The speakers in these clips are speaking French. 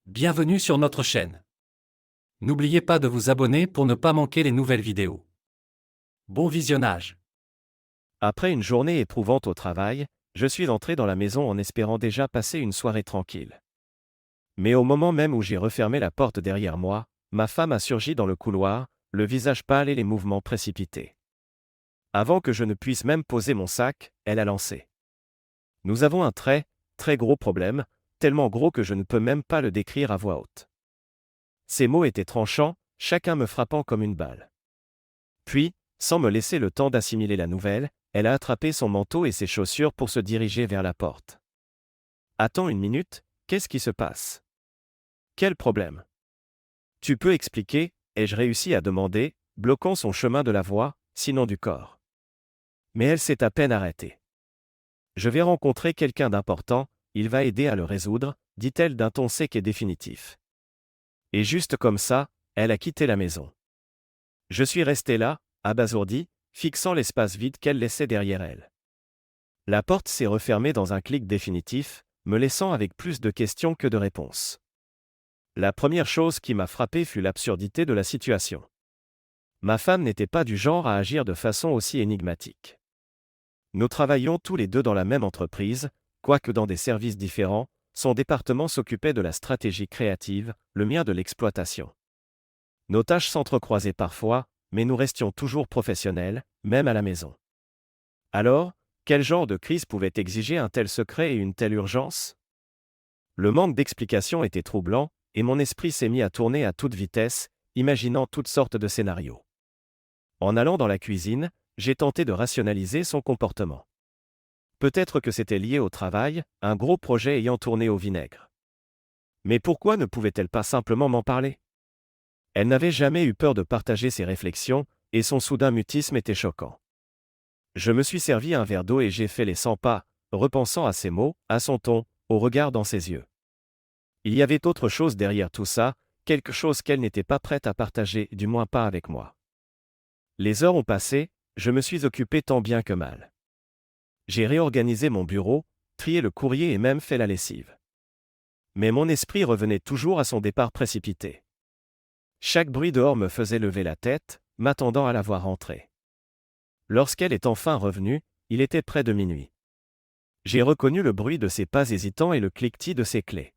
Bienvenue sur notre chaîne. N'oubliez pas de vous abonner pour ne pas manquer les nouvelles vidéos. Bon visionnage. Après une journée éprouvante au travail, je suis entré dans la maison en espérant déjà passer une soirée tranquille. Mais au moment même où j'ai refermé la porte derrière moi, ma femme a surgi dans le couloir, le visage pâle et les mouvements précipités. Avant que je ne puisse même poser mon sac, elle a lancé. Nous avons un très gros problème, tellement gros que je ne peux même pas le décrire à voix haute. Ces mots étaient tranchants, chacun me frappant comme une balle. Puis, sans me laisser le temps d'assimiler la nouvelle, elle a attrapé son manteau et ses chaussures pour se diriger vers la porte. Attends une minute, qu'est-ce qui se passe? Quel problème? Tu peux expliquer, ai-je réussi à demander, bloquant son chemin de la voix, sinon du corps. Mais elle s'est à peine arrêtée. Je vais rencontrer quelqu'un d'important, il va aider à le résoudre, dit-elle d'un ton sec et définitif. Et juste comme ça, elle a quitté la maison. Je suis resté là, abasourdi, fixant l'espace vide qu'elle laissait derrière elle. La porte s'est refermée dans un clic définitif, me laissant avec plus de questions que de réponses. La première chose qui m'a frappé fut l'absurdité de la situation. Ma femme n'était pas du genre à agir de façon aussi énigmatique. Nous travaillions tous les deux dans la même entreprise, quoique dans des services différents, son département s'occupait de la stratégie créative, le mien de l'exploitation. Nos tâches s'entrecroisaient parfois, mais nous restions toujours professionnels, même à la maison. Alors, quel genre de crise pouvait exiger un tel secret et une telle urgence? Le manque d'explication était troublant, et mon esprit s'est mis à tourner à toute vitesse, imaginant toutes sortes de scénarios. En allant dans la cuisine, j'ai tenté de rationaliser son comportement. Peut-être que c'était lié au travail, un gros projet ayant tourné au vinaigre. Mais pourquoi ne pouvait-elle pas simplement m'en parler? Elle n'avait jamais eu peur de partager ses réflexions, et son soudain mutisme était choquant. Je me suis servi un verre d'eau et j'ai fait les 100 pas, repensant à ses mots, à son ton, au regard dans ses yeux. Il y avait autre chose derrière tout ça, quelque chose qu'elle n'était pas prête à partager, du moins pas avec moi. Les heures ont passé, je me suis occupé tant bien que mal. J'ai réorganisé mon bureau, trié le courrier et même fait la lessive. Mais mon esprit revenait toujours à son départ précipité. Chaque bruit dehors me faisait lever la tête, m'attendant à la voir rentrer. Lorsqu'elle est enfin revenue, il était près de minuit. J'ai reconnu le bruit de ses pas hésitants et le cliquetis de ses clés.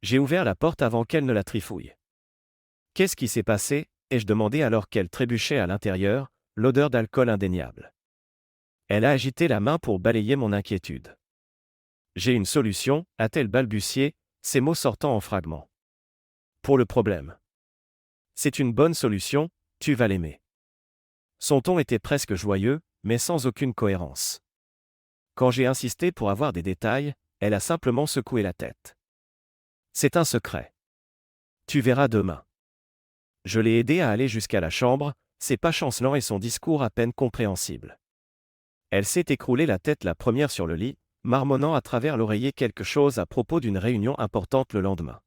J'ai ouvert la porte avant qu'elle ne la trifouille. Qu'est-ce qui s'est passé? Ai-je demandé alors qu'elle trébuchait à l'intérieur, l'odeur d'alcool indéniable. Elle a agité la main pour balayer mon inquiétude. J'ai une solution, a-t-elle balbutié, ses mots sortant en fragments. Pour le problème. C'est une bonne solution, tu vas l'aimer. Son ton était presque joyeux, mais sans aucune cohérence. Quand j'ai insisté pour avoir des détails, elle a simplement secoué la tête. C'est un secret. Tu verras demain. Je l'ai aidée à aller jusqu'à la chambre, ses pas chancelants et son discours à peine compréhensible. Elle s'est écroulée la tête la première sur le lit, marmonnant à travers l'oreiller quelque chose à propos d'une réunion importante le lendemain.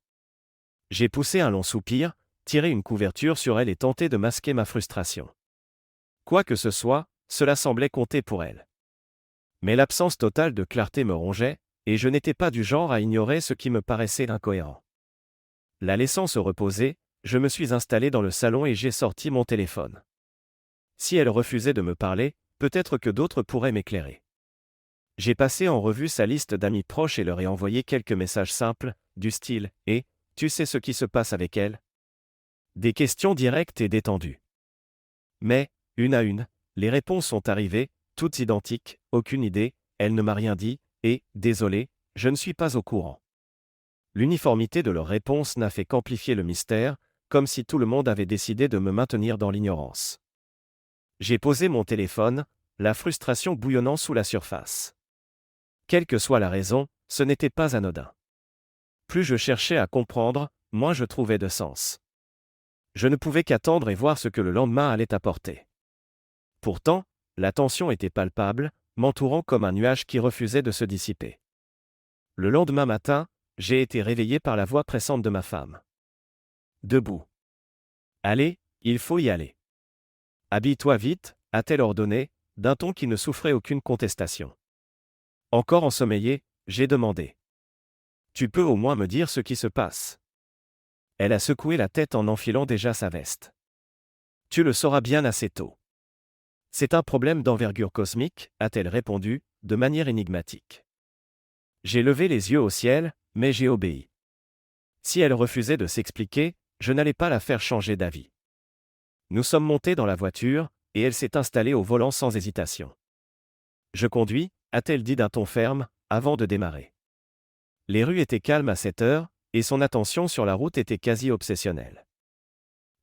J'ai poussé un long soupir, tiré une couverture sur elle et tenté de masquer ma frustration. Quoi que ce soit, cela semblait compter pour elle. Mais l'absence totale de clarté me rongeait, et je n'étais pas du genre à ignorer ce qui me paraissait incohérent. La laissant se reposer, je me suis installé dans le salon et j'ai sorti mon téléphone. Si elle refusait de me parler, peut-être que d'autres pourraient m'éclairer. J'ai passé en revue sa liste d'amis proches et leur ai envoyé quelques messages simples, du style « Et, tu sais ce qui se passe avec elle ?» Des questions directes et détendues. Mais, une à une, les réponses sont arrivées, toutes identiques, aucune idée, elle ne m'a rien dit, et, désolé, je ne suis pas au courant. L'uniformité de leurs réponses n'a fait qu'amplifier le mystère, comme si tout le monde avait décidé de me maintenir dans l'ignorance. J'ai posé mon téléphone, la frustration bouillonnant sous la surface. Quelle que soit la raison, ce n'était pas anodin. Plus je cherchais à comprendre, moins je trouvais de sens. Je ne pouvais qu'attendre et voir ce que le lendemain allait apporter. Pourtant, la tension était palpable, m'entourant comme un nuage qui refusait de se dissiper. Le lendemain matin, j'ai été réveillé par la voix pressante de ma femme. Debout. Allez, il faut y aller. Habille-toi vite, a-t-elle ordonné, d'un ton qui ne souffrait aucune contestation. Encore ensommeillé, j'ai demandé. Tu peux au moins me dire ce qui se passe. Elle a secoué la tête en enfilant déjà sa veste. Tu le sauras bien assez tôt. C'est un problème d'envergure cosmique, a-t-elle répondu, de manière énigmatique. J'ai levé les yeux au ciel, mais j'ai obéi. Si elle refusait de s'expliquer, je n'allais pas la faire changer d'avis. Nous sommes montés dans la voiture, et elle s'est installée au volant sans hésitation. Je conduis, a-t-elle dit d'un ton ferme, avant de démarrer. Les rues étaient calmes à cette heure, et son attention sur la route était quasi obsessionnelle.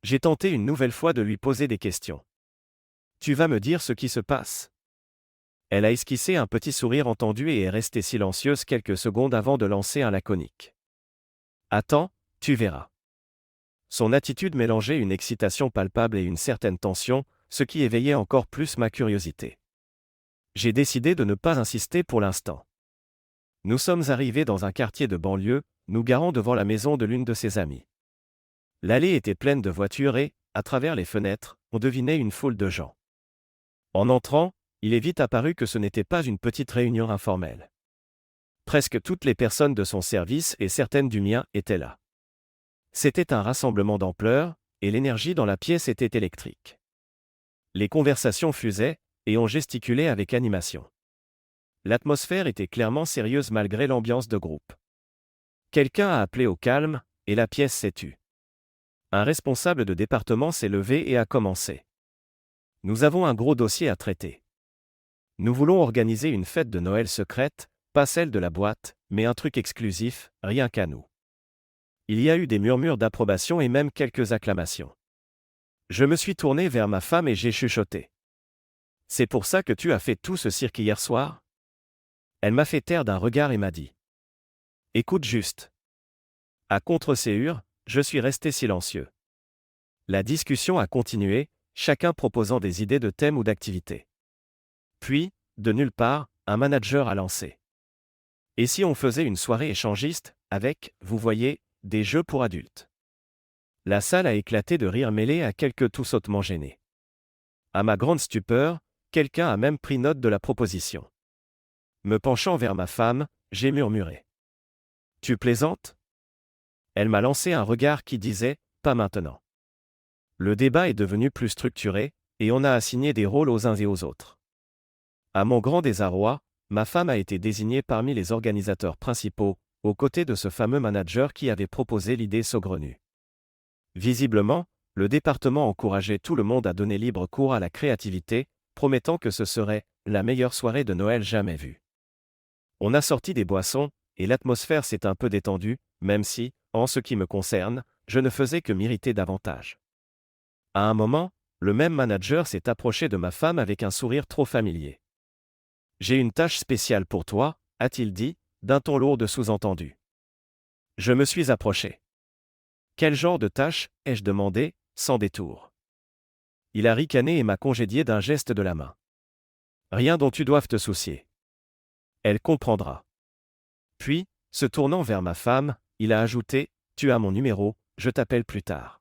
J'ai tenté une nouvelle fois de lui poser des questions. Tu vas me dire ce qui se passe. Elle a esquissé un petit sourire entendu et est restée silencieuse quelques secondes avant de lancer un laconique. Attends, tu verras. Son attitude mélangeait une excitation palpable et une certaine tension, ce qui éveillait encore plus ma curiosité. J'ai décidé de ne pas insister pour l'instant. Nous sommes arrivés dans un quartier de banlieue, nous garant devant la maison de l'une de ses amies. L'allée était pleine de voitures et, à travers les fenêtres, on devinait une foule de gens. En entrant, il est vite apparu que ce n'était pas une petite réunion informelle. Presque toutes les personnes de son service et certaines du mien étaient là. C'était un rassemblement d'ampleur, et l'énergie dans la pièce était électrique. Les conversations fusaient, et on gesticulait avec animation. L'atmosphère était clairement sérieuse malgré l'ambiance de groupe. Quelqu'un a appelé au calme, et la pièce s'est tue. Un responsable de département s'est levé et a commencé. Nous avons un gros dossier à traiter. Nous voulons organiser une fête de Noël secrète, pas celle de la boîte, mais un truc exclusif, rien qu'à nous. Il y a eu des murmures d'approbation et même quelques acclamations. Je me suis tourné vers ma femme et j'ai chuchoté. C'est pour ça que tu as fait tout ce cirque hier soir ? Elle m'a fait taire d'un regard et m'a dit. Écoute juste. À contre-séhur, je suis resté silencieux. La discussion a continué, chacun proposant des idées de thèmes ou d'activités. Puis, de nulle part, un manager a lancé. Et si on faisait une soirée échangiste, avec, vous voyez, des jeux pour adultes ? La salle a éclaté de rire mêlé à quelques tout sautements gênés. À ma grande stupeur, quelqu'un a même pris note de la proposition. Me penchant vers ma femme, j'ai murmuré. Tu plaisantes ? Elle m'a lancé un regard qui disait, pas maintenant. Le débat est devenu plus structuré, et on a assigné des rôles aux uns et aux autres. À mon grand désarroi, ma femme a été désignée parmi les organisateurs principaux, aux côtés de ce fameux manager qui avait proposé l'idée saugrenue. Visiblement, le département encourageait tout le monde à donner libre cours à la créativité, promettant que ce serait la meilleure soirée de Noël jamais vue. On a sorti des boissons, et l'atmosphère s'est un peu détendue, même si, en ce qui me concerne, je ne faisais que m'irriter davantage. À un moment, le même manager s'est approché de ma femme avec un sourire trop familier. « J'ai une tâche spéciale pour toi », a-t-il dit, d'un ton lourd de sous-entendu. Je me suis approché. « Quel genre de tâche ?» ai-je demandé, sans détour. Il a ricané et m'a congédié d'un geste de la main. « Rien dont tu doives te soucier. Elle comprendra. » Puis, se tournant vers ma femme, il a ajouté, « Tu as mon numéro, je t'appelle plus tard. »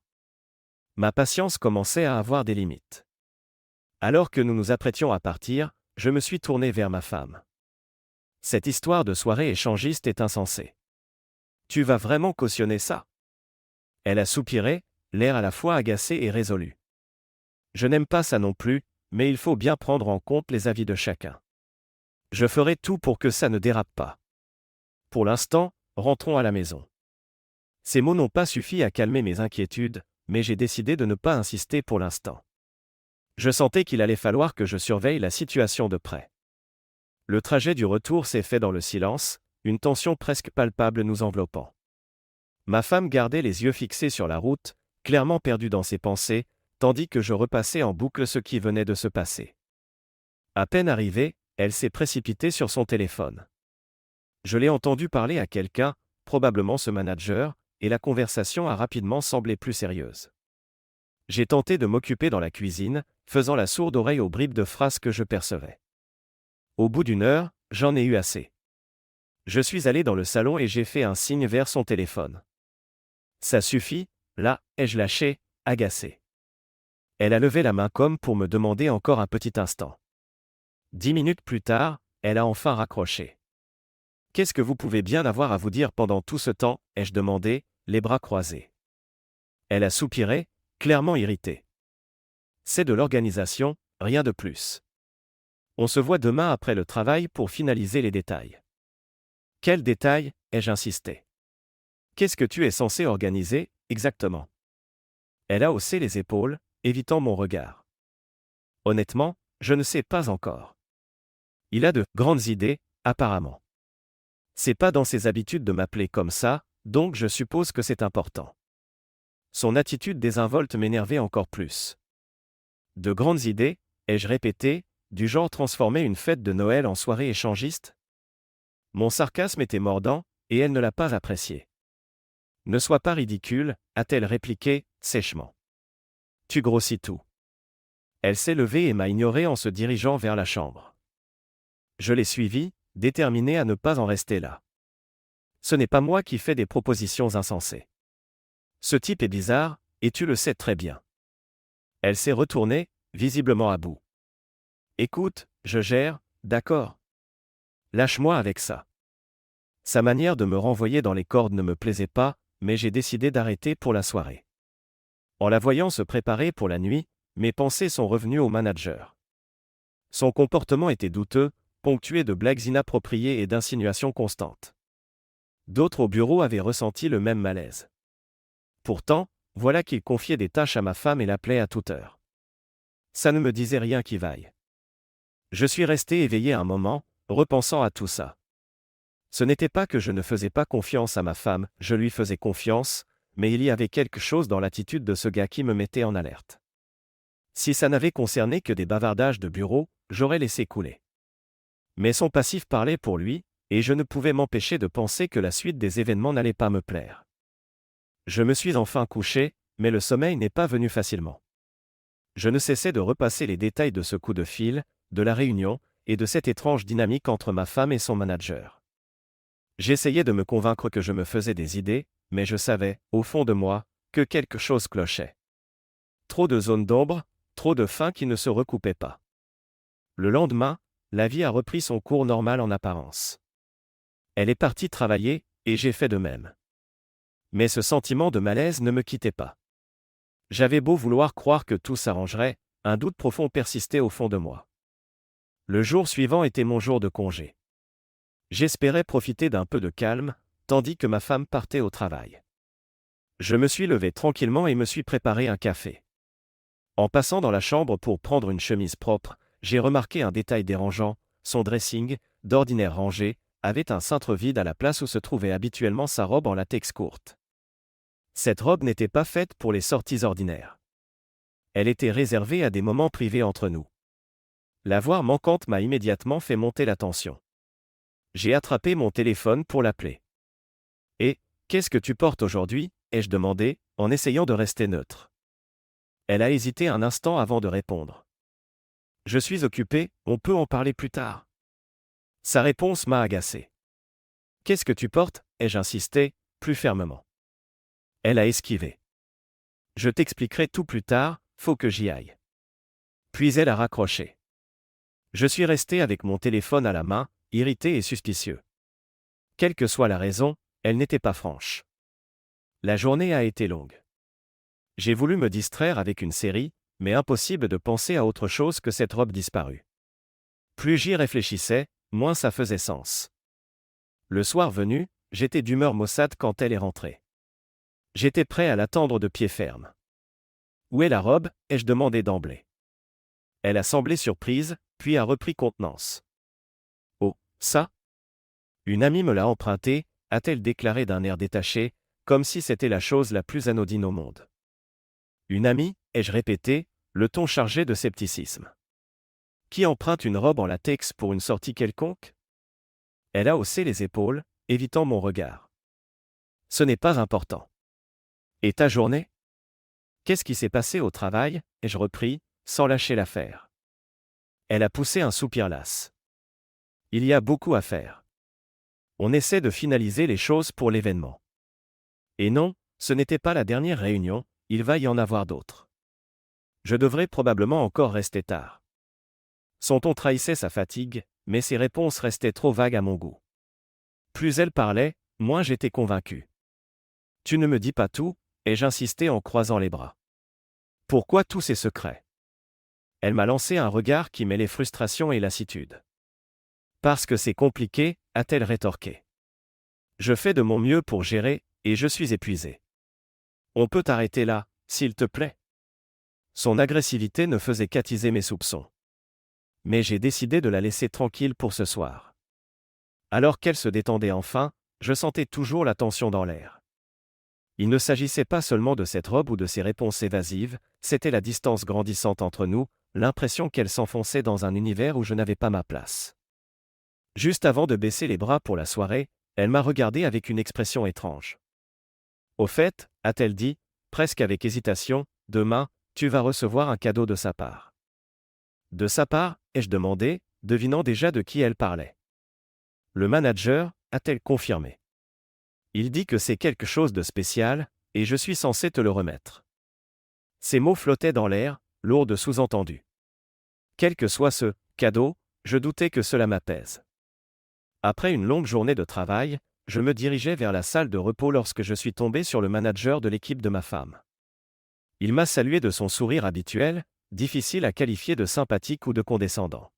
Ma patience commençait à avoir des limites. Alors que nous nous apprêtions à partir, je me suis tourné vers ma femme. Cette histoire de soirée échangiste est insensée. Tu vas vraiment cautionner ça ? Elle a soupiré, l'air à la fois agacé et résolu. Je n'aime pas ça non plus, mais il faut bien prendre en compte les avis de chacun. Je ferai tout pour que ça ne dérape pas. Pour l'instant, rentrons à la maison. Ces mots n'ont pas suffi à calmer mes inquiétudes, mais j'ai décidé de ne pas insister pour l'instant. Je sentais qu'il allait falloir que je surveille la situation de près. Le trajet du retour s'est fait dans le silence, une tension presque palpable nous enveloppant. Ma femme gardait les yeux fixés sur la route, clairement perdue dans ses pensées, tandis que je repassais en boucle ce qui venait de se passer. À peine arrivée, elle s'est précipitée sur son téléphone. Je l'ai entendu parler à quelqu'un, probablement ce manager, et la conversation a rapidement semblé plus sérieuse. J'ai tenté de m'occuper dans la cuisine, faisant la sourde oreille aux bribes de phrases que je percevais. Au bout d'une heure, j'en ai eu assez. Je suis allé dans le salon et j'ai fait un signe vers son téléphone. Ça suffit, là, ai-je lâché, agacé. Elle a levé la main comme pour me demander encore un petit instant. 10 minutes plus tard, elle a enfin raccroché. Qu'est-ce que vous pouvez bien avoir à vous dire pendant tout ce temps, ai-je demandé, les bras croisés. Elle a soupiré, clairement irritée. C'est de l'organisation, rien de plus. On se voit demain après le travail pour finaliser les détails. Quels détails, ai-je insisté. Qu'est-ce que tu es censé organiser, exactement? Elle a haussé les épaules, évitant mon regard. Honnêtement, je ne sais pas encore. Il a de grandes idées, apparemment. C'est pas dans ses habitudes de m'appeler comme ça, donc je suppose que c'est important. Son attitude désinvolte m'énervait encore plus. De grandes idées, ai-je répété, du genre transformer une fête de Noël en soirée échangiste? Mon sarcasme était mordant, et elle ne l'a pas apprécié. Ne sois pas ridicule, a-t-elle répliqué, sèchement. Tu grossis tout. Elle s'est levée et m'a ignoré en se dirigeant vers la chambre. Je l'ai suivie, déterminé à ne pas en rester là. Ce n'est pas moi qui fais des propositions insensées. Ce type est bizarre, et tu le sais très bien. Elle s'est retournée, visiblement à bout. Écoute, je gère, d'accord? Lâche-moi avec ça. Sa manière de me renvoyer dans les cordes ne me plaisait pas, mais j'ai décidé d'arrêter pour la soirée. En la voyant se préparer pour la nuit, mes pensées sont revenues au manager. Son comportement était douteux, ponctué de blagues inappropriées et d'insinuations constantes. D'autres au bureau avaient ressenti le même malaise. Pourtant, voilà qu'il confiait des tâches à ma femme et l'appelait à toute heure. Ça ne me disait rien qui vaille. Je suis resté éveillé un moment, repensant à tout ça. Ce n'était pas que je ne faisais pas confiance à ma femme, je lui faisais confiance, mais il y avait quelque chose dans l'attitude de ce gars qui me mettait en alerte. Si ça n'avait concerné que des bavardages de bureau, j'aurais laissé couler. Mais son passif parlait pour lui, et je ne pouvais m'empêcher de penser que la suite des événements n'allait pas me plaire. Je me suis enfin couché, mais le sommeil n'est pas venu facilement. Je ne cessais de repasser les détails de ce coup de fil, de la réunion, et de cette étrange dynamique entre ma femme et son manager. J'essayais de me convaincre que je me faisais des idées, mais je savais, au fond de moi, que quelque chose clochait. Trop de zones d'ombre, trop de fins qui ne se recoupaient pas. Le lendemain, la vie a repris son cours normal en apparence. Elle est partie travailler, et j'ai fait de même. Mais ce sentiment de malaise ne me quittait pas. J'avais beau vouloir croire que tout s'arrangerait, un doute profond persistait au fond de moi. Le jour suivant était mon jour de congé. J'espérais profiter d'un peu de calme, tandis que ma femme partait au travail. Je me suis levé tranquillement et me suis préparé un café. En passant dans la chambre pour prendre une chemise propre, j'ai remarqué un détail dérangeant, son dressing, d'ordinaire rangé, avait un cintre vide à la place où se trouvait habituellement sa robe en latex courte. Cette robe n'était pas faite pour les sorties ordinaires. Elle était réservée à des moments privés entre nous. La voir manquante m'a immédiatement fait monter la tension. J'ai attrapé mon téléphone pour l'appeler. « Et, qu'est-ce que tu portes aujourd'hui » ai-je demandé, en essayant de rester neutre. Elle a hésité un instant avant de répondre. « Je suis occupé, on peut en parler plus tard. » Sa réponse m'a agacé. « Qu'est-ce que tu portes » ai-je insisté, plus fermement. Elle a esquivé. « Je t'expliquerai tout plus tard, faut que j'y aille. » Puis elle a raccroché. Je suis resté avec mon téléphone à la main, irrité et suspicieux. Quelle que soit la raison, elle n'était pas franche. La journée a été longue. J'ai voulu me distraire avec une série, mais impossible de penser à autre chose que cette robe disparue. Plus j'y réfléchissais, moins ça faisait sens. Le soir venu, j'étais d'humeur maussade quand elle est rentrée. J'étais prêt à l'attendre de pied ferme. « Où est la robe » ai-je demandé d'emblée. Elle a semblé surprise, puis a repris contenance. « Oh, ça ? Une amie me l'a emprunté » a-t-elle déclaré d'un air détaché, comme si c'était la chose la plus anodine au monde. « Une amie » ai-je répété, le ton chargé de scepticisme. Qui emprunte une robe en latex pour une sortie quelconque ? Elle a haussé les épaules, évitant mon regard. Ce n'est pas important. Et ta journée ? Qu'est-ce qui s'est passé au travail ? Ai-je repris, sans lâcher l'affaire. Elle a poussé un soupir las. Il y a beaucoup à faire. On essaie de finaliser les choses pour l'événement. Et non, ce n'était pas la dernière réunion, il va y en avoir d'autres. Je devrais probablement encore rester tard. Son ton trahissait sa fatigue, mais ses réponses restaient trop vagues à mon goût. Plus elle parlait, moins j'étais convaincu. Tu ne me dis pas tout, ai-je insisté en croisant les bras. Pourquoi tous ces secrets? Elle m'a lancé un regard qui mêlait frustration et lassitude. Parce que c'est compliqué, a-t-elle rétorqué. Je fais de mon mieux pour gérer, et je suis épuisé. On peut t'arrêter là, s'il te plaît. Son agressivité ne faisait qu'attiser mes soupçons. Mais j'ai décidé de la laisser tranquille pour ce soir. Alors qu'elle se détendait enfin, je sentais toujours la tension dans l'air. Il ne s'agissait pas seulement de cette robe ou de ses réponses évasives, c'était la distance grandissante entre nous, l'impression qu'elle s'enfonçait dans un univers où je n'avais pas ma place. Juste avant de baisser les bras pour la soirée, elle m'a regardé avec une expression étrange. Au fait, a-t-elle dit, presque avec hésitation, demain, tu vas recevoir un cadeau de sa part. De sa part, ai-je demandé, devinant déjà de qui elle parlait. Le manager, a-t-elle confirmé. Il dit que c'est quelque chose de spécial, et je suis censé te le remettre. Ces mots flottaient dans l'air, lourds de sous-entendus. Quel que soit ce cadeau, je doutais que cela m'apaise. Après une longue journée de travail, je me dirigeais vers la salle de repos lorsque je suis tombé sur le manager de l'équipe de ma femme. Il m'a salué de son sourire habituel, difficile à qualifier de sympathique ou de condescendant.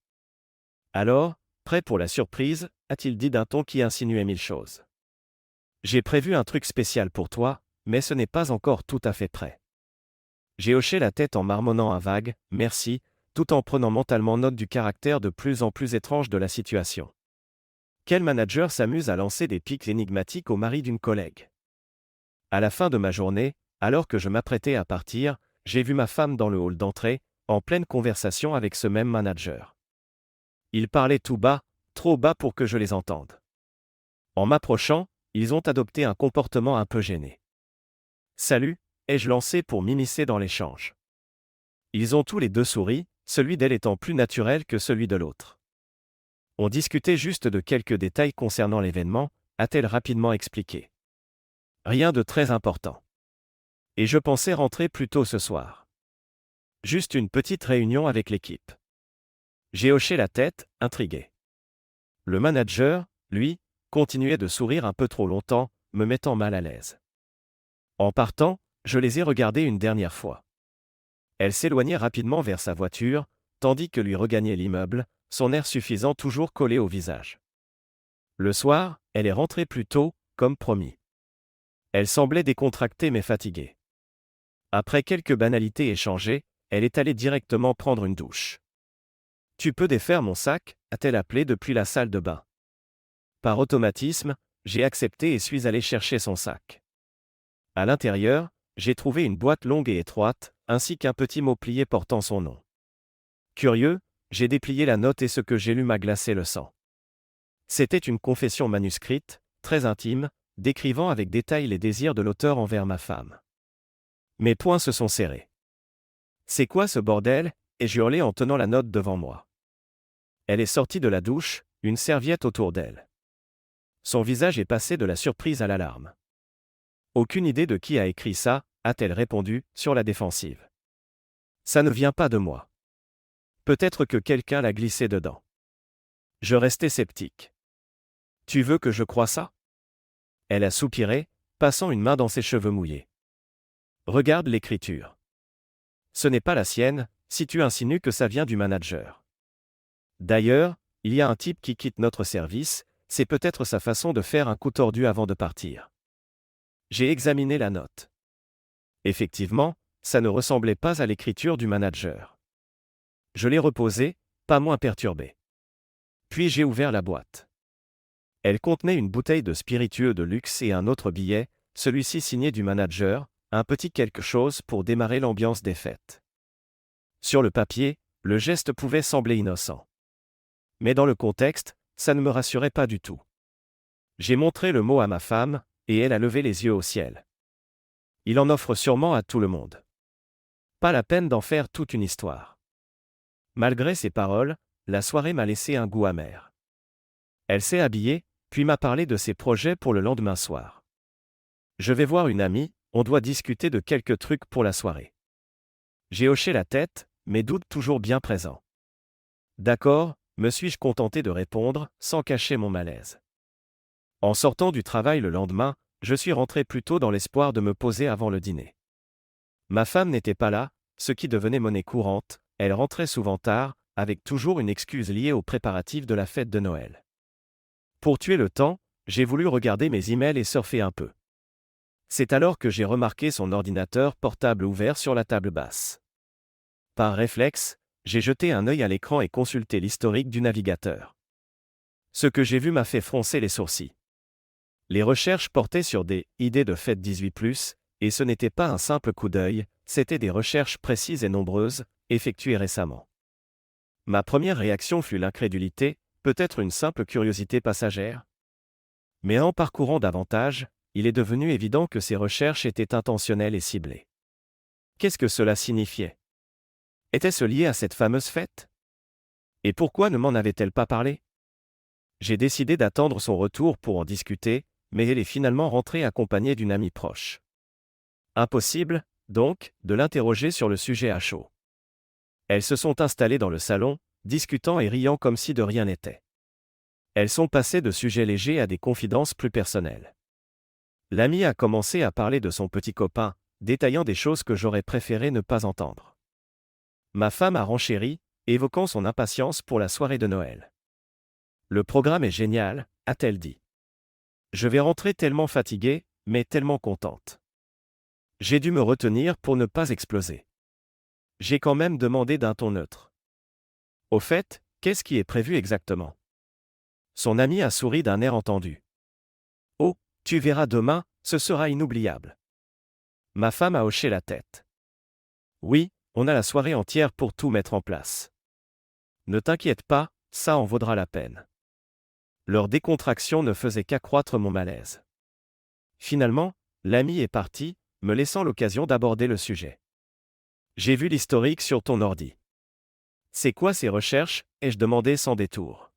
Alors, prêt pour la surprise, a-t-il dit d'un ton qui insinuait mille choses. J'ai prévu un truc spécial pour toi, mais ce n'est pas encore tout à fait prêt. J'ai hoché la tête en marmonnant un vague « merci », tout en prenant mentalement note du caractère de plus en plus étrange de la situation. Quel manager s'amuse à lancer des pics énigmatiques au mari d'une collègue? À la fin de ma journée, alors que je m'apprêtais à partir, j'ai vu ma femme dans le hall d'entrée, en pleine conversation avec ce même manager. Ils parlaient tout bas, trop bas pour que je les entende. En m'approchant, ils ont adopté un comportement un peu gêné. Salut, ai-je lancé pour m'immiscer dans l'échange. Ils ont tous les deux souri, celui d'elle étant plus naturel que celui de l'autre. On discutait juste de quelques détails concernant l'événement, a-t-elle rapidement expliqué. Rien de très important. Et je pensais rentrer plus tôt ce soir. Juste une petite réunion avec l'équipe. J'ai hoché la tête, intrigué. Le manager, lui, continuait de sourire un peu trop longtemps, me mettant mal à l'aise. En partant, je les ai regardés une dernière fois. Elle s'éloignait rapidement vers sa voiture, tandis que lui regagnait l'immeuble, son air suffisant toujours collé au visage. Le soir, elle est rentrée plus tôt, comme promis. Elle semblait décontractée mais fatiguée. Après quelques banalités échangées, elle est allée directement prendre une douche. « Tu peux défaire mon sac ?» a-t-elle appelé depuis la salle de bain. Par automatisme, j'ai accepté et suis allé chercher son sac. À l'intérieur, j'ai trouvé une boîte longue et étroite, ainsi qu'un petit mot plié portant son nom. Curieux, j'ai déplié la note et ce que j'ai lu m'a glacé le sang. C'était une confession manuscrite, très intime, décrivant avec détail les désirs de l'auteur envers ma femme. Mes poings se sont serrés. C'est quoi ce bordel? Ai-je hurlé en tenant la note devant moi. Elle est sortie de la douche, une serviette autour d'elle. Son visage est passé de la surprise à l'alarme. Aucune idée de qui a écrit ça, a-t-elle répondu, sur la défensive. Ça ne vient pas de moi. Peut-être que quelqu'un l'a glissé dedans. Je restais sceptique. Tu veux que je croie ça? Elle a soupiré, passant une main dans ses cheveux mouillés. Regarde l'écriture. Ce n'est pas la sienne, si tu insinues que ça vient du manager. D'ailleurs, il y a un type qui quitte notre service, c'est peut-être sa façon de faire un coup tordu avant de partir. J'ai examiné la note. Effectivement, ça ne ressemblait pas à l'écriture du manager. Je l'ai reposée, pas moins perturbé. Puis j'ai ouvert la boîte. Elle contenait une bouteille de spiritueux de luxe et un autre billet, celui-ci signé du manager, un petit quelque chose pour démarrer l'ambiance des fêtes. Sur le papier, le geste pouvait sembler innocent. Mais dans le contexte, ça ne me rassurait pas du tout. J'ai montré le mot à ma femme, et elle a levé les yeux au ciel. Il en offre sûrement à tout le monde. Pas la peine d'en faire toute une histoire. Malgré ces paroles, la soirée m'a laissé un goût amer. Elle s'est habillée, puis m'a parlé de ses projets pour le lendemain soir. Je vais voir une amie, on doit discuter de quelques trucs pour la soirée. J'ai hoché la tête, mes doutes toujours bien présents. D'accord, me suis-je contenté de répondre, sans cacher mon malaise. En sortant du travail le lendemain, je suis rentré plus tôt dans l'espoir de me poser avant le dîner. Ma femme n'était pas là, ce qui devenait monnaie courante, elle rentrait souvent tard, avec toujours une excuse liée aux préparatifs de la fête de Noël. Pour tuer le temps, j'ai voulu regarder mes emails et surfer un peu. C'est alors que j'ai remarqué son ordinateur portable ouvert sur la table basse. Par réflexe, j'ai jeté un œil à l'écran et consulté l'historique du navigateur. Ce que j'ai vu m'a fait froncer les sourcils. Les recherches portaient sur des « idées de fête 18+, et ce n'était pas un simple coup d'œil, c'était des recherches précises et nombreuses, effectuées récemment. Ma première réaction fut l'incrédulité, peut-être une simple curiosité passagère. Mais en parcourant davantage, il est devenu évident que ces recherches étaient intentionnelles et ciblées. Qu'est-ce que cela signifiait? Était-ce lié à cette fameuse fête? Et pourquoi ne m'en avait-elle pas parlé? J'ai décidé d'attendre son retour pour en discuter, mais elle est finalement rentrée accompagnée d'une amie proche. Impossible, donc, de l'interroger sur le sujet à chaud. Elles se sont installées dans le salon, discutant et riant comme si de rien n'était. Elles sont passées de sujets légers à des confidences plus personnelles. L'amie a commencé à parler de son petit copain, détaillant des choses que j'aurais préféré ne pas entendre. Ma femme a renchéri, évoquant son impatience pour la soirée de Noël. Le programme est génial, a-t-elle dit. Je vais rentrer tellement fatiguée, mais tellement contente. J'ai dû me retenir pour ne pas exploser. J'ai quand même demandé d'un ton neutre. Au fait, qu'est-ce qui est prévu exactement? Son ami a souri d'un air entendu. Oh, tu verras demain, ce sera inoubliable. Ma femme a hoché la tête. Oui, on a la soirée entière pour tout mettre en place. Ne t'inquiète pas, ça en vaudra la peine. Leur décontraction ne faisait qu'accroître mon malaise. Finalement, l'ami est parti, me laissant l'occasion d'aborder le sujet. J'ai vu l'historique sur ton ordi. C'est quoi ces recherches? Ai-je demandé sans détour.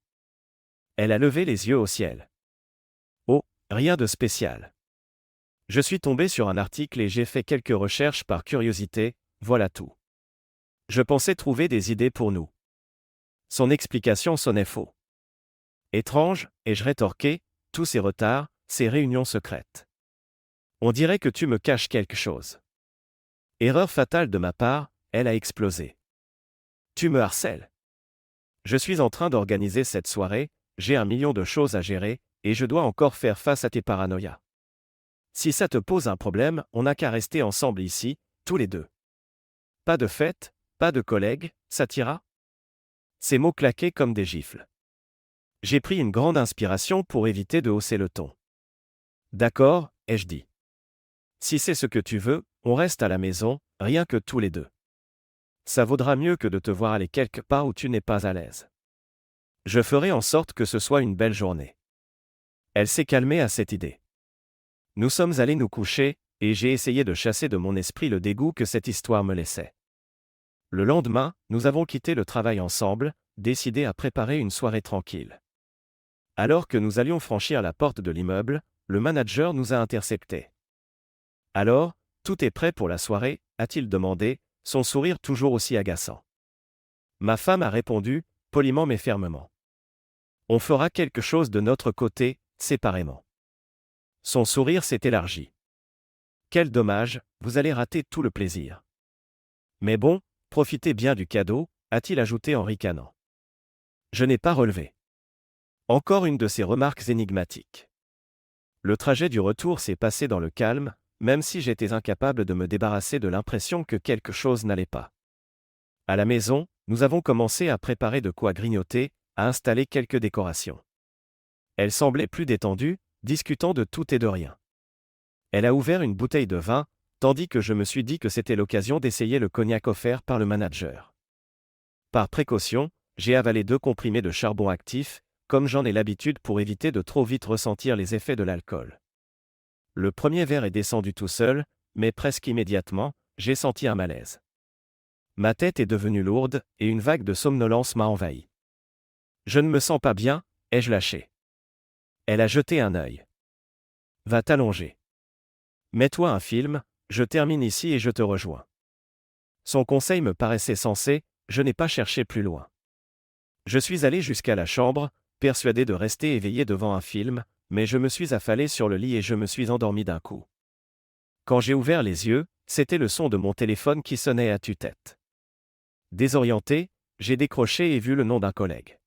Elle a levé les yeux au ciel. Oh, rien de spécial. Je suis tombé sur un article et j'ai fait quelques recherches par curiosité, voilà tout. Je pensais trouver des idées pour nous. Son explication sonnait faux. Étrange, ai-je rétorqué, tous ces retards, ces réunions secrètes. On dirait que tu me caches quelque chose. Erreur fatale de ma part, elle a explosé. Tu me harcèles. Je suis en train d'organiser cette soirée, j'ai 1 million de choses à gérer, et je dois encore faire face à tes paranoïas. Si ça te pose un problème, on n'a qu'à rester ensemble ici, tous les deux. Pas de fête, pas de collègues, ça t'ira? Ces mots claquaient comme des gifles. J'ai pris une grande inspiration pour éviter de hausser le ton. D'accord, ai-je dit. Si c'est ce que tu veux, on reste à la maison, rien que tous les deux. Ça vaudra mieux que de te voir aller quelque part où tu n'es pas à l'aise. Je ferai en sorte que ce soit une belle journée. Elle s'est calmée à cette idée. Nous sommes allés nous coucher, et j'ai essayé de chasser de mon esprit le dégoût que cette histoire me laissait. Le lendemain, nous avons quitté le travail ensemble, décidés à préparer une soirée tranquille. Alors que nous allions franchir la porte de l'immeuble, le manager nous a interceptés. Alors, tout est prêt pour la soirée, a-t-il demandé, son sourire toujours aussi agaçant. Ma femme a répondu, poliment mais fermement. On fera quelque chose de notre côté, séparément. Son sourire s'est élargi. Quel dommage, vous allez rater tout le plaisir. Mais bon, profitez bien du cadeau, a-t-il ajouté en ricanant. Je n'ai pas relevé. Encore une de ces remarques énigmatiques. Le trajet du retour s'est passé dans le calme, même si j'étais incapable de me débarrasser de l'impression que quelque chose n'allait pas. À la maison, nous avons commencé à préparer de quoi grignoter, à installer quelques décorations. Elle semblait plus détendue, discutant de tout et de rien. Elle a ouvert une bouteille de vin, tandis que je me suis dit que c'était l'occasion d'essayer le cognac offert par le manager. Par précaution, j'ai avalé 2 comprimés de charbon actif, comme j'en ai l'habitude pour éviter de trop vite ressentir les effets de l'alcool. Le premier verre est descendu tout seul, mais presque immédiatement, j'ai senti un malaise. Ma tête est devenue lourde, et une vague de somnolence m'a envahi. Je ne me sens pas bien, ai-je lâché. Elle a jeté un œil. Va t'allonger. Mets-toi un film, je termine ici et je te rejoins. Son conseil me paraissait sensé, je n'ai pas cherché plus loin. Je suis allé jusqu'à la chambre, persuadé de rester éveillé devant un film, mais je me suis affalé sur le lit et je me suis endormi d'un coup. Quand j'ai ouvert les yeux, c'était le son de mon téléphone qui sonnait à tue-tête. Désorienté, j'ai décroché et vu le nom d'un collègue.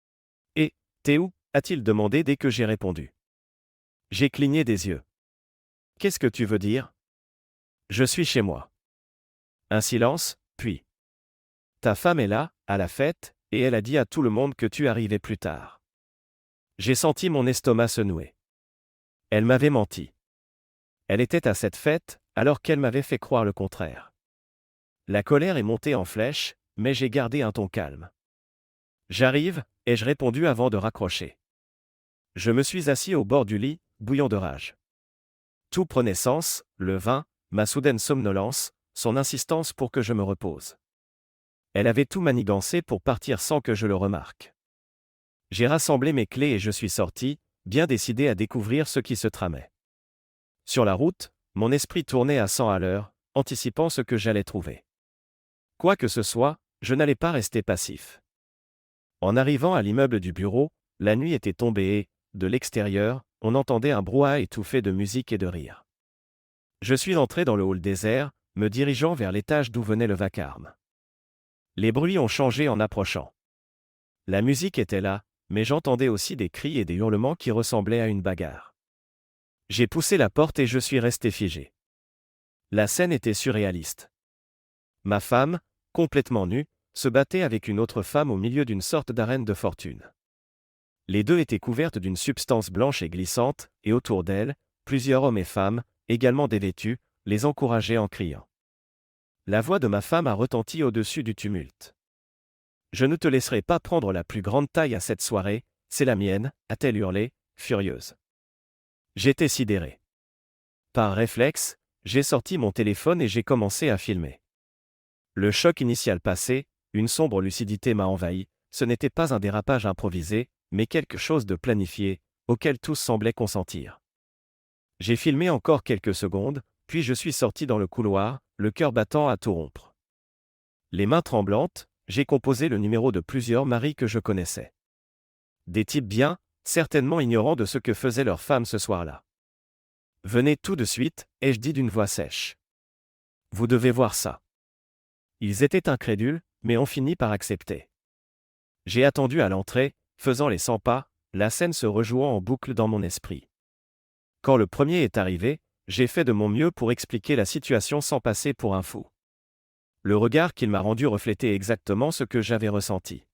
« Et, t'es où ?» a-t-il demandé dès que j'ai répondu. J'ai cligné des yeux. « Qu'est-ce que tu veux dire ?»« Je suis chez moi. » Un silence, puis. « Ta femme est là, à la fête, et elle a dit à tout le monde que tu arrivais plus tard. » J'ai senti mon estomac se nouer. Elle m'avait menti. Elle était à cette fête, alors qu'elle m'avait fait croire le contraire. La colère est montée en flèche, mais j'ai gardé un ton calme. « J'arrive », ai-je répondu avant de raccrocher. Je me suis assis au bord du lit, bouillant de rage. Tout prenait sens, le vin, ma soudaine somnolence, son insistance pour que je me repose. Elle avait tout manigancé pour partir sans que je le remarque. J'ai rassemblé mes clés et je suis sorti, bien décidé à découvrir ce qui se tramait. Sur la route, mon esprit tournait à 100 à l'heure, anticipant ce que j'allais trouver. Quoi que ce soit, je n'allais pas rester passif. En arrivant à l'immeuble du bureau, la nuit était tombée et, de l'extérieur, on entendait un brouhaha étouffé de musique et de rire. Je suis entré dans le hall désert, me dirigeant vers l'étage d'où venait le vacarme. Les bruits ont changé en approchant. La musique était là, mais j'entendais aussi des cris et des hurlements qui ressemblaient à une bagarre. J'ai poussé la porte et je suis resté figé. La scène était surréaliste. Ma femme, complètement nue, se battait avec une autre femme au milieu d'une sorte d'arène de fortune. Les deux étaient couvertes d'une substance blanche et glissante, et autour d'elles, plusieurs hommes et femmes, également dévêtus, les encourageaient en criant. La voix de ma femme a retenti au-dessus du tumulte. « Je ne te laisserai pas prendre la plus grande taille à cette soirée, c'est la mienne », a-t-elle hurlé, furieuse. J'étais sidéré. Par réflexe, j'ai sorti mon téléphone et j'ai commencé à filmer. Le choc initial passé, une sombre lucidité m'a envahi, ce n'était pas un dérapage improvisé, mais quelque chose de planifié, auquel tous semblaient consentir. J'ai filmé encore quelques secondes, puis je suis sorti dans le couloir, le cœur battant à tout rompre. Les mains tremblantes, j'ai composé le numéro de plusieurs maris que je connaissais. Des types bien, certainement ignorants de ce que faisaient leurs femmes ce soir-là. « Venez tout de suite », ai-je dit d'une voix sèche. « Vous devez voir ça. » Ils étaient incrédules, mais ont fini par accepter. J'ai attendu à l'entrée, faisant les 100 pas, la scène se rejouant en boucle dans mon esprit. Quand le premier est arrivé, j'ai fait de mon mieux pour expliquer la situation sans passer pour un fou. Le regard qu'il m'a rendu reflétait exactement ce que j'avais ressenti.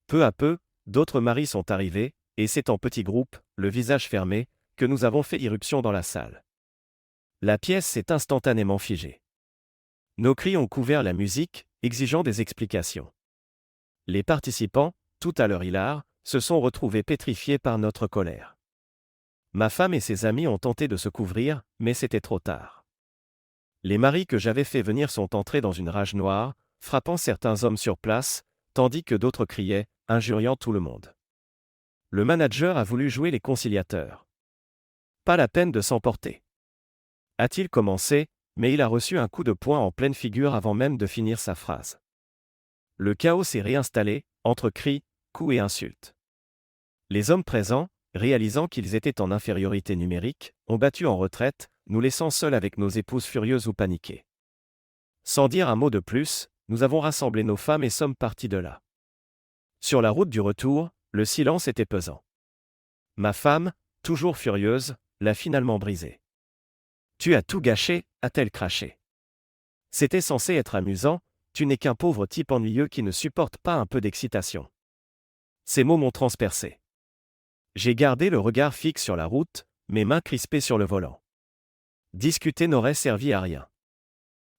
Peu à peu, d'autres maris sont arrivés, et c'est en petits groupes, le visage fermé, que nous avons fait irruption dans la salle. La pièce s'est instantanément figée. Nos cris ont couvert la musique, exigeant des explications. Les participants, tout à leur hilar, se sont retrouvés pétrifiés par notre colère. Ma femme et ses amis ont tenté de se couvrir, mais c'était trop tard. Les maris que j'avais fait venir sont entrés dans une rage noire, frappant certains hommes sur place, tandis que d'autres criaient, injuriant tout le monde. Le manager a voulu jouer les conciliateurs. Pas la peine de s'emporter. A-t-il commencé, mais il a reçu un coup de poing en pleine figure avant même de finir sa phrase. Le chaos s'est réinstallé, entre cris, coups et insultes. Les hommes présents, réalisant qu'ils étaient en infériorité numérique, ont battu en retraite, nous laissant seuls avec nos épouses furieuses ou paniquées. Sans dire un mot de plus, nous avons rassemblé nos femmes et sommes partis de là. Sur la route du retour, le silence était pesant. Ma femme, toujours furieuse, l'a finalement brisé. « Tu as tout gâché », a-t-elle craché. C'était censé être amusant, tu n'es qu'un pauvre type ennuyeux qui ne supporte pas un peu d'excitation. Ces mots m'ont transpercé. J'ai gardé le regard fixe sur la route, mes mains crispées sur le volant. Discuter n'aurait servi à rien.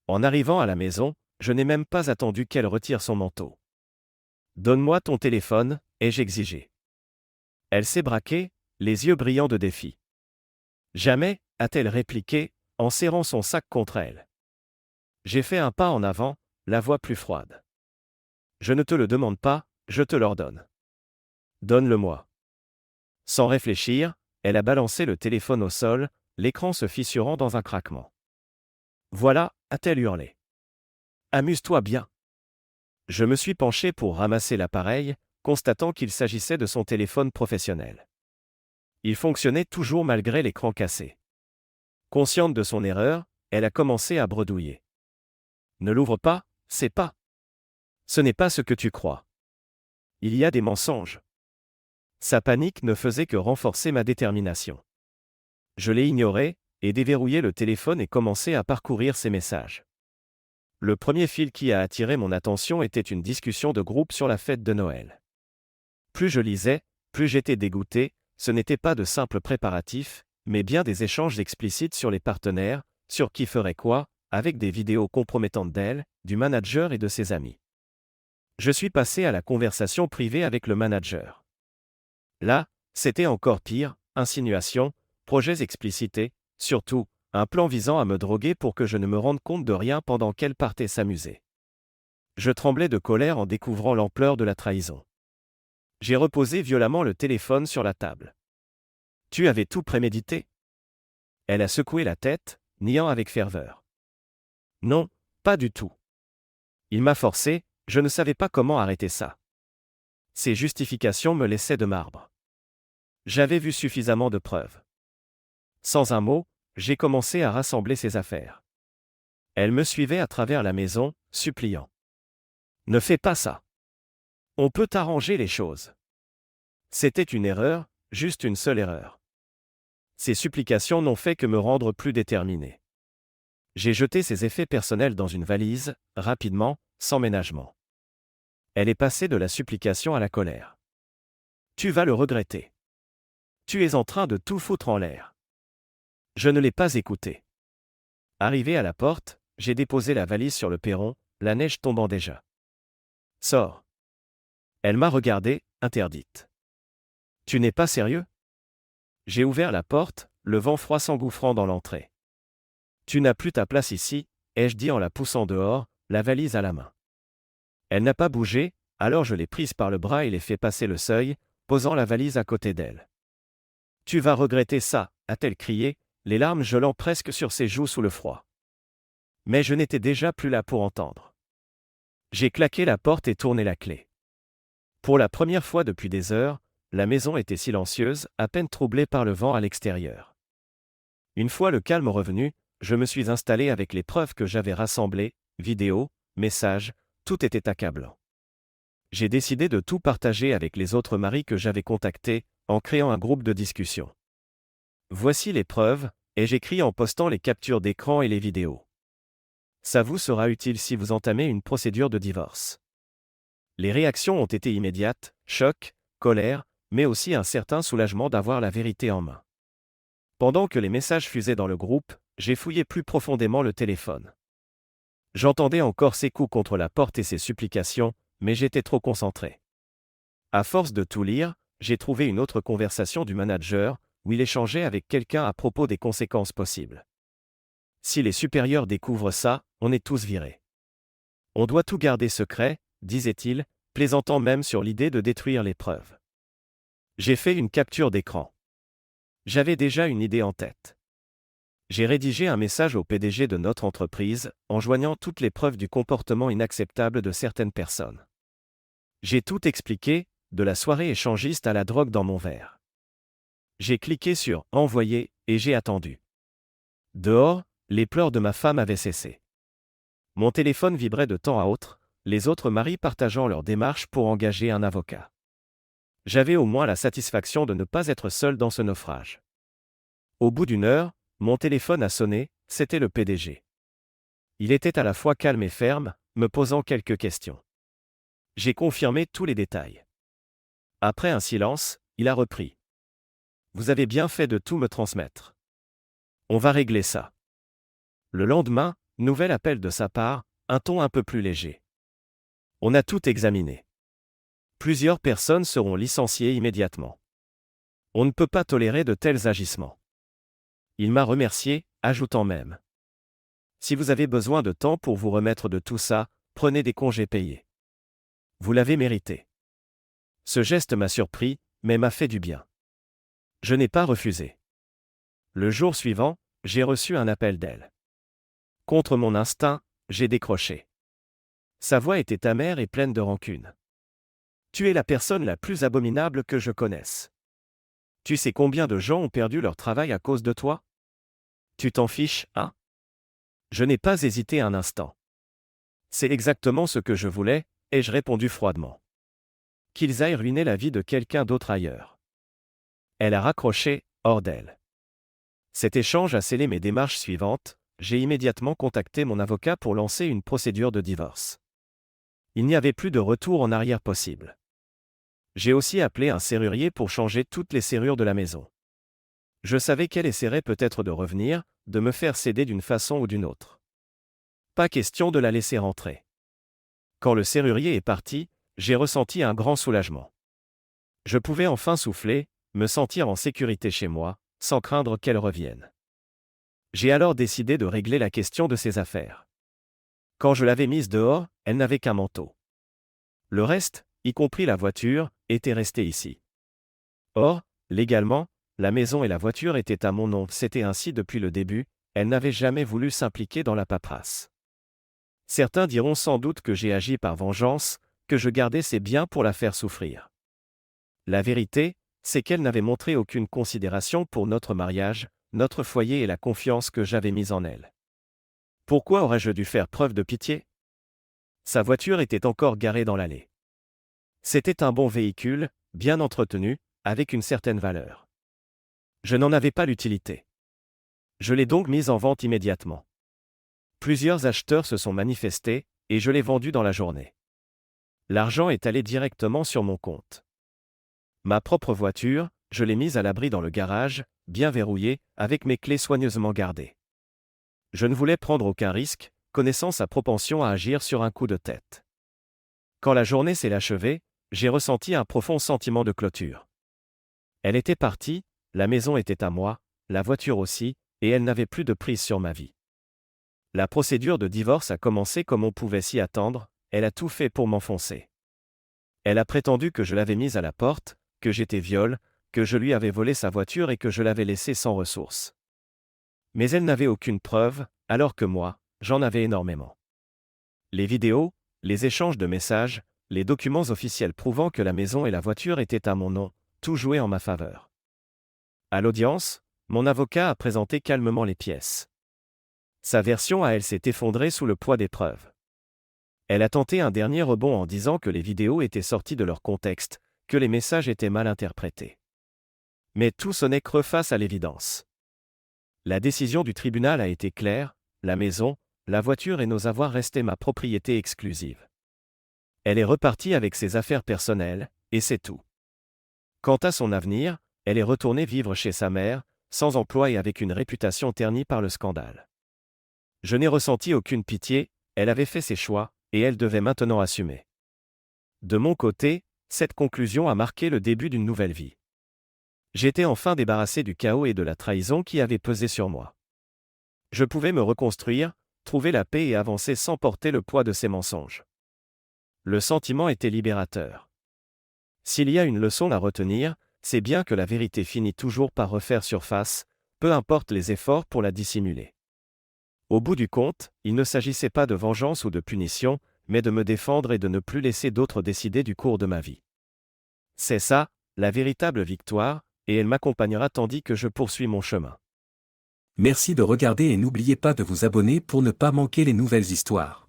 En arrivant à la maison, je n'ai même pas attendu qu'elle retire son manteau. « Donne-moi ton téléphone », ai-je exigé. Elle s'est braquée, les yeux brillants de défi. « Jamais », a-t-elle répliqué, en serrant son sac contre elle. J'ai fait un pas en avant, la voix plus froide. « Je ne te le demande pas, je te l'ordonne. Donne-le-moi. » Sans réfléchir, elle a balancé le téléphone au sol, l'écran se fissurant dans un craquement. « Voilà », a-t-elle hurlé. « Amuse-toi bien. » Je me suis penché pour ramasser l'appareil, constatant qu'il s'agissait de son téléphone professionnel. Il fonctionnait toujours malgré l'écran cassé. Consciente de son erreur, elle a commencé à bredouiller. Ne l'ouvre pas, c'est pas. Ce n'est pas ce que tu crois. Il y a des mensonges. Sa panique ne faisait que renforcer ma détermination. Je l'ai ignoré, et déverrouillé le téléphone et commencé à parcourir ses messages. Le premier fil qui a attiré mon attention était une discussion de groupe sur la fête de Noël. Plus je lisais, plus j'étais dégoûté, ce n'était pas de simples préparatifs, mais bien des échanges explicites sur les partenaires, sur qui ferait quoi, avec des vidéos compromettantes d'elle, du manager et de ses amis. Je suis passé à la conversation privée avec le manager. Là, c'était encore pire, insinuations, projets explicités, surtout, un plan visant à me droguer pour que je ne me rende compte de rien pendant qu'elle partait s'amuser. Je tremblais de colère en découvrant l'ampleur de la trahison. J'ai reposé violemment le téléphone sur la table. Tu avais tout prémédité? Elle a secoué la tête, niant avec ferveur. Non, pas du tout. Il m'a forcé, je ne savais pas comment arrêter ça. Ses justifications me laissaient de marbre. J'avais vu suffisamment de preuves. Sans un mot, j'ai commencé à rassembler ses affaires. Elle me suivait à travers la maison, suppliant. Ne fais pas ça. On peut arranger les choses. C'était une erreur, juste une seule erreur. Ces supplications n'ont fait que me rendre plus déterminé. J'ai jeté ses effets personnels dans une valise, rapidement, sans ménagement. Elle est passée de la supplication à la colère. Tu vas le regretter. Tu es en train de tout foutre en l'air. Je ne l'ai pas écouté. Arrivé à la porte, j'ai déposé la valise sur le perron, la neige tombant déjà. Sors. Elle m'a regardé, interdite. Tu n'es pas sérieux? J'ai ouvert la porte, le vent froid s'engouffrant dans l'entrée. Tu n'as plus ta place ici, ai-je dit en la poussant dehors, la valise à la main. Elle n'a pas bougé, alors je l'ai prise par le bras et l'ai fait passer le seuil, posant la valise à côté d'elle. Tu vas regretter ça, a-t-elle crié, les larmes gelant presque sur ses joues sous le froid. Mais je n'étais déjà plus là pour entendre. J'ai claqué la porte et tourné la clé. Pour la première fois depuis des heures, la maison était silencieuse, à peine troublée par le vent à l'extérieur. Une fois le calme revenu, je me suis installé avec les preuves que j'avais rassemblées, vidéos, messages, tout était accablant. J'ai décidé de tout partager avec les autres maris que j'avais contactés, en créant un groupe de discussion. Voici les preuves, et j'écris en postant les captures d'écran et les vidéos. Ça vous sera utile si vous entamez une procédure de divorce. Les réactions ont été immédiates, choc, colère, mais aussi un certain soulagement d'avoir la vérité en main. Pendant que les messages fusaient dans le groupe, j'ai fouillé plus profondément le téléphone. J'entendais encore ses coups contre la porte et ses supplications, mais j'étais trop concentré. À force de tout lire, j'ai trouvé une autre conversation du manager, où il échangeait avec quelqu'un à propos des conséquences possibles. Si les supérieurs découvrent ça, on est tous virés. On doit tout garder secret, disait-il, plaisantant même sur l'idée de détruire les preuves. J'ai fait une capture d'écran. J'avais déjà une idée en tête. J'ai rédigé un message au PDG de notre entreprise, en joignant toutes les preuves du comportement inacceptable de certaines personnes. J'ai tout expliqué, de la soirée échangiste à la drogue dans mon verre. J'ai cliqué sur « Envoyer » et j'ai attendu. Dehors, les pleurs de ma femme avaient cessé. Mon téléphone vibrait de temps à autre, les autres maris partageant leur démarche pour engager un avocat. J'avais au moins la satisfaction de ne pas être seul dans ce naufrage. Au bout d'une heure, mon téléphone a sonné, c'était le PDG. Il était à la fois calme et ferme, me posant quelques questions. J'ai confirmé tous les détails. Après un silence, il a repris. Vous avez bien fait de tout me transmettre. On va régler ça. Le lendemain, nouvel appel de sa part, un ton un peu plus léger. On a tout examiné. Plusieurs personnes seront licenciées immédiatement. On ne peut pas tolérer de tels agissements. Il m'a remercié, ajoutant même. Si vous avez besoin de temps pour vous remettre de tout ça, prenez des congés payés. Vous l'avez mérité. Ce geste m'a surpris, mais m'a fait du bien. Je n'ai pas refusé. Le jour suivant, j'ai reçu un appel d'elle. Contre mon instinct, j'ai décroché. Sa voix était amère et pleine de rancune. Tu es la personne la plus abominable que je connaisse. Tu sais combien de gens ont perdu leur travail à cause de toi? Tu t'en fiches, hein? Je n'ai pas hésité un instant. C'est exactement ce que je voulais, ai-je répondu froidement. Qu'ils aillent ruiner la vie de quelqu'un d'autre ailleurs. Elle a raccroché, hors d'elle. Cet échange a scellé mes démarches suivantes. J'ai immédiatement contacté mon avocat pour lancer une procédure de divorce. Il n'y avait plus de retour en arrière possible. J'ai aussi appelé un serrurier pour changer toutes les serrures de la maison. Je savais qu'elle essaierait peut-être de revenir, de me faire céder d'une façon ou d'une autre. Pas question de la laisser rentrer. Quand le serrurier est parti, j'ai ressenti un grand soulagement. Je pouvais enfin souffler, me sentir en sécurité chez moi, sans craindre qu'elle revienne. J'ai alors décidé de régler la question de ses affaires. Quand je l'avais mise dehors, elle n'avait qu'un manteau. Le reste, y compris la voiture, était resté ici. Or, légalement, la maison et la voiture étaient à mon nom, c'était ainsi depuis le début, elle n'avait jamais voulu s'impliquer dans la paperasse. Certains diront sans doute que j'ai agi par vengeance, que je gardais ses biens pour la faire souffrir. La vérité, c'est qu'elle n'avait montré aucune considération pour notre mariage, notre foyer et la confiance que j'avais mise en elle. Pourquoi aurais-je dû faire preuve de pitié? Sa voiture était encore garée dans l'allée. C'était un bon véhicule, bien entretenu, avec une certaine valeur. Je n'en avais pas l'utilité. Je l'ai donc mise en vente immédiatement. Plusieurs acheteurs se sont manifestés, et je l'ai vendue dans la journée. L'argent est allé directement sur mon compte. Ma propre voiture, je l'ai mise à l'abri dans le garage, bien verrouillée, avec mes clés soigneusement gardées. Je ne voulais prendre aucun risque, connaissant sa propension à agir sur un coup de tête. Quand la journée s'est achevée, j'ai ressenti un profond sentiment de clôture. Elle était partie, la maison était à moi, la voiture aussi, et elle n'avait plus de prise sur ma vie. La procédure de divorce a commencé comme on pouvait s'y attendre, elle a tout fait pour m'enfoncer. Elle a prétendu que je l'avais mise à la porte, que j'étais viol, que je lui avais volé sa voiture et que je l'avais laissée sans ressources. Mais elle n'avait aucune preuve, alors que moi, j'en avais énormément. Les vidéos, les échanges de messages, les documents officiels prouvant que la maison et la voiture étaient à mon nom, tout jouait en ma faveur. À l'audience, mon avocat a présenté calmement les pièces. Sa version à elle s'est effondrée sous le poids des preuves. Elle a tenté un dernier rebond en disant que les vidéos étaient sorties de leur contexte, que les messages étaient mal interprétés. Mais tout sonnait creux face à l'évidence. La décision du tribunal a été claire, la maison, la voiture et nos avoirs restaient ma propriété exclusive. Elle est repartie avec ses affaires personnelles, et c'est tout. Quant à son avenir, elle est retournée vivre chez sa mère, sans emploi et avec une réputation ternie par le scandale. Je n'ai ressenti aucune pitié, elle avait fait ses choix, et elle devait maintenant assumer. De mon côté, cette conclusion a marqué le début d'une nouvelle vie. J'étais enfin débarrassé du chaos et de la trahison qui avaient pesé sur moi. Je pouvais me reconstruire, trouver la paix et avancer sans porter le poids de ces mensonges. Le sentiment était libérateur. S'il y a une leçon à retenir, c'est bien que la vérité finit toujours par refaire surface, peu importe les efforts pour la dissimuler. Au bout du compte, il ne s'agissait pas de vengeance ou de punition, mais de me défendre et de ne plus laisser d'autres décider du cours de ma vie. C'est ça, la véritable victoire, et elle m'accompagnera tandis que je poursuis mon chemin. Merci de regarder et n'oubliez pas de vous abonner pour ne pas manquer les nouvelles histoires.